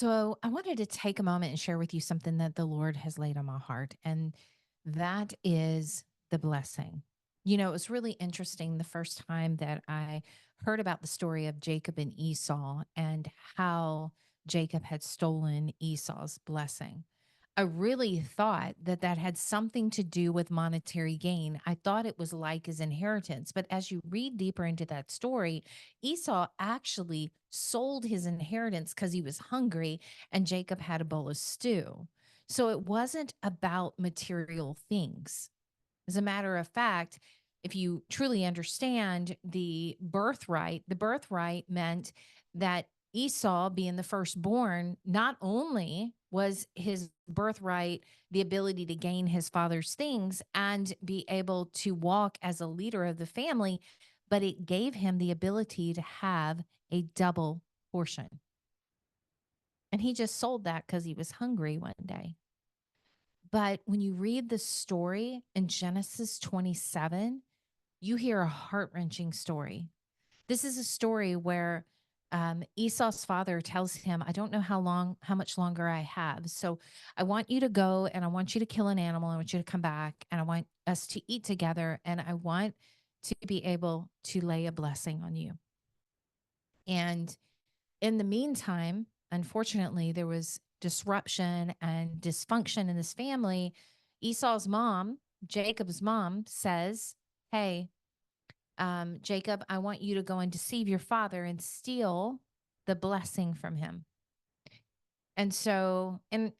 So, I wanted to take a moment and share with you something that the Lord has laid on my heart, and that is the blessing. It was really interesting the first time that I heard about the story of Jacob and Esau and how Jacob had stolen Esau's blessing. I really thought that that had something to do with monetary gain. I thought it was like his inheritance. But as you read deeper into that story, Esau actually sold his inheritance because he was hungry and Jacob had a bowl of stew. So it wasn't about material things. As a matter of fact, if you truly understand the birthright meant that Esau, being the firstborn, not only was his birthright the ability to gain his father's things and be able to walk as a leader of the family, but it gave him the ability to have a double portion. And he just sold that because he was hungry one day. But when you read the story in Genesis 27, you hear a heart wrenching story. This is a story where Esau's father tells him, I don't know how much longer I have. So I want you to go and I want you to kill an animal. I want you to come back and I want us to eat together and I want to be able to lay a blessing on you. And in the meantime, unfortunately, there was disruption and dysfunction in this family. Esau's mom, Jacob's mom, says, hey, Jacob, I want you to go and deceive your father and steal the blessing from him. And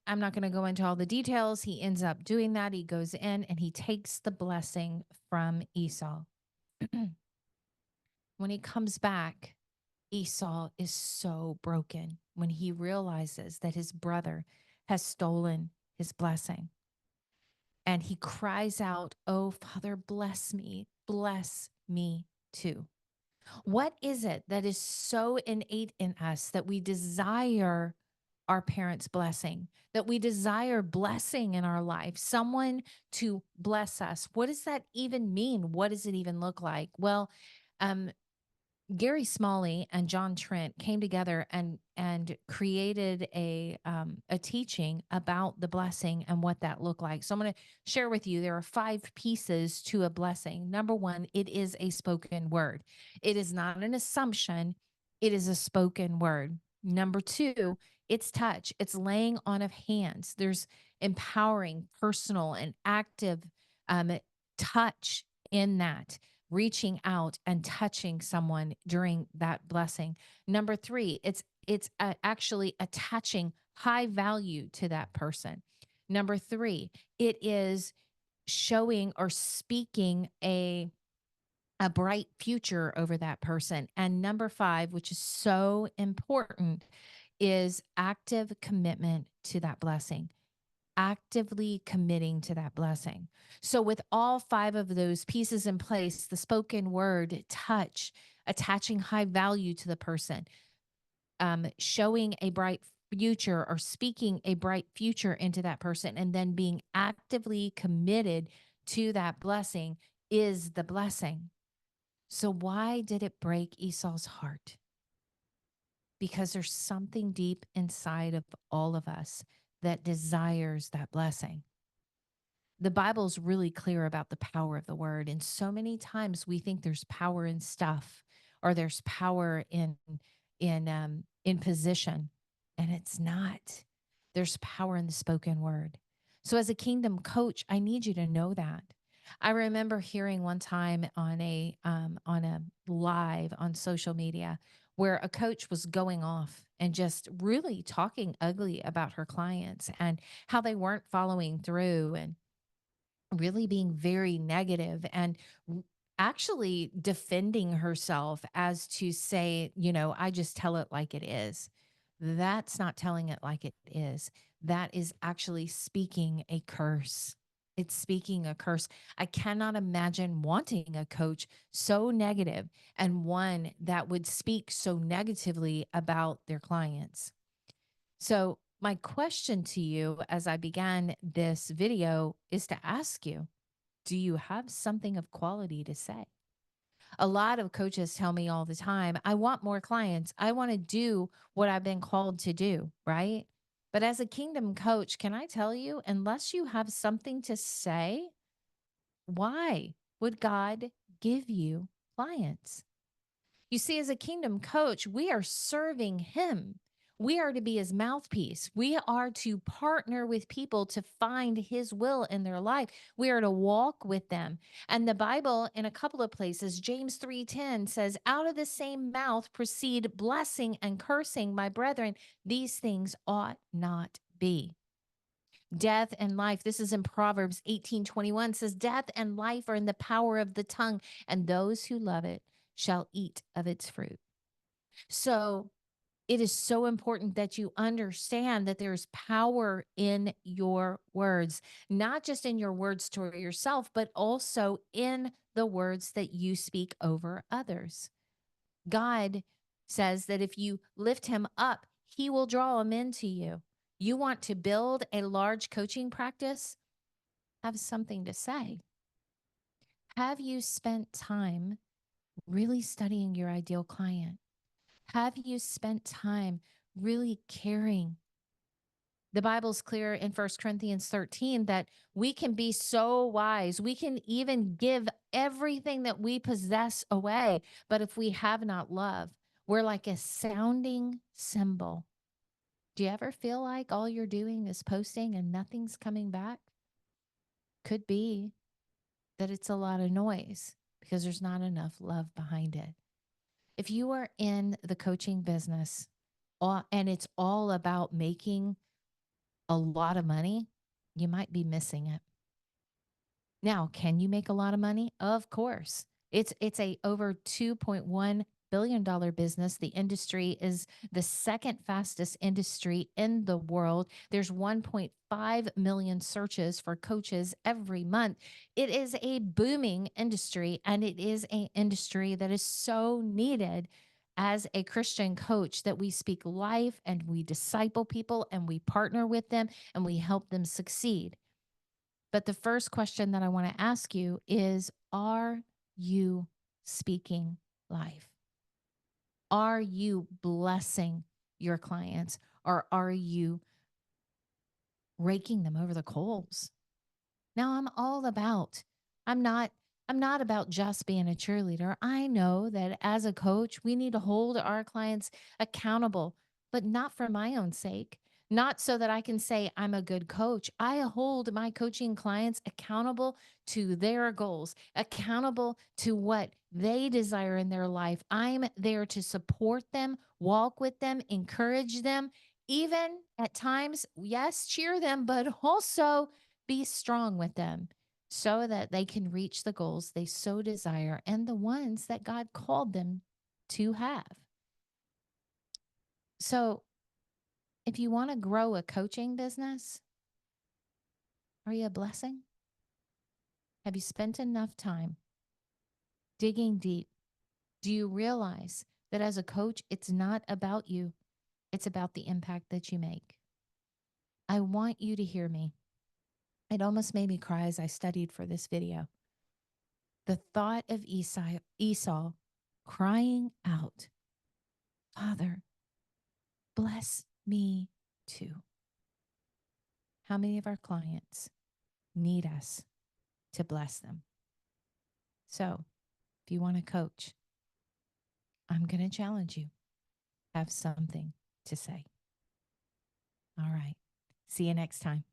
I'm not going to go into all the details. He ends up doing that. He goes in and he takes the blessing from Esau. When he comes back, Esau is so broken when he realizes that his brother has stolen his blessing. And he cries out, oh, Father, bless me too. What is it that is so innate in us that we desire our parents' blessing, that we desire blessing in our life, someone to bless us? What does that even mean? What does it even look like? Well, um, Gary Smalley and John Trent came together and created a teaching about the blessing and what that looked like. So I'm going to share with you there are 5 pieces to a blessing. Number 1, it is a spoken word. It is not an assumption, it is a spoken word. Number 2, it's touch. It's laying on of hands. There's empowering, personal, and active touch in that, reaching out and touching someone during that blessing. Number 3, it's actually attaching high value to that person. Number 3, it is showing or speaking a bright future over that person. And number 5, which is so important, is active commitment to that blessing, actively committing to that blessing. So, with all 5 of those pieces in place, the spoken word, touch, attaching high value to the person, showing a bright future or speaking a bright future into that person, and then being actively committed to that blessing is the blessing. So, why did it break Esau's heart? Because there's something deep inside of all of us that desires that blessing. The Bible's really clear about the power of the word. And so many times we think there's power in stuff or there's power in position. And it's not. There's power in the spoken word. So as a kingdom coach, I need you to know that. I remember hearing one time on a live on social media where a coach was going off and just really talking ugly about her clients and how they weren't following through and really being very negative and actually defending herself as to say, I just tell it like it is. That's not telling it like it is. That is actually speaking a curse. It's speaking a curse. I cannot imagine wanting a coach so negative and one that would speak so negatively about their clients. So, my question to you as I began this video is to ask you, do you have something of quality to say? A lot of coaches tell me all the time, I want more clients. I want to do what I've been called to do, right? But as a kingdom coach, can I tell you, unless you have something to say, why would God give you clients? You see, as a kingdom coach, we are serving him. We are to be his mouthpiece. We are to partner with people to find his will in their life. We are to walk with them. And the Bible, in a couple of places, James 3:10 says, out of the same mouth proceed blessing and cursing, my brethren. These things ought not be. Death and life, this is in Proverbs 18:21, says, death and life are in the power of the tongue, and those who love it shall eat of its fruit. So it is so important that you understand that there's power in your words, not just in your words to yourself, but also in the words that you speak over others. God says that if you lift him up, he will draw them into you. You want to build a large coaching practice? Have something to say. Have you spent time really studying your ideal client? Have you spent time really caring? The Bible's clear in 1 Corinthians 13 that we can be so wise. We can even give everything that we possess away. But if we have not love, we're like a sounding cymbal. Do you ever feel like all you're doing is posting and nothing's coming back? Could be that it's a lot of noise because there's not enough love behind it. If you are in the coaching business and it's all about making a lot of money, you might be missing it. Now, can you make a lot of money? Of course. It's a over $2.1 billion business. The industry is the second fastest industry in the world. There's 1.5 million searches for coaches every month. It is a booming industry, and it is an industry that is so needed as a Christian coach, that we speak life and we disciple people and we partner with them and we help them succeed. But the first question that I want to ask you is, are you speaking life? Are you blessing your clients, or are you raking them over the coals? Now, I'm not I'm not about just being a cheerleader. I know that as a coach, we need to hold our clients accountable, but not for my own sake. Not so that I can say I'm a good coach. I hold my coaching clients accountable to their goals, accountable to what they desire in their life. I'm there to support them, walk with them, encourage them, even at times, yes, cheer them, but also be strong with them so that they can reach the goals they so desire and the ones that God called them to have. So, if you want to grow a coaching business, are you a blessing? Have you spent enough time digging deep? Do you realize that as a coach, it's not about you, it's about the impact that you make? I want you to hear me. It almost made me cry as I studied for this video. The thought of Esau crying out, Father, bless me too. How many of our clients need us to bless them? So, if you want to coach, I'm going to challenge you. Have something to say. All right. See you next time.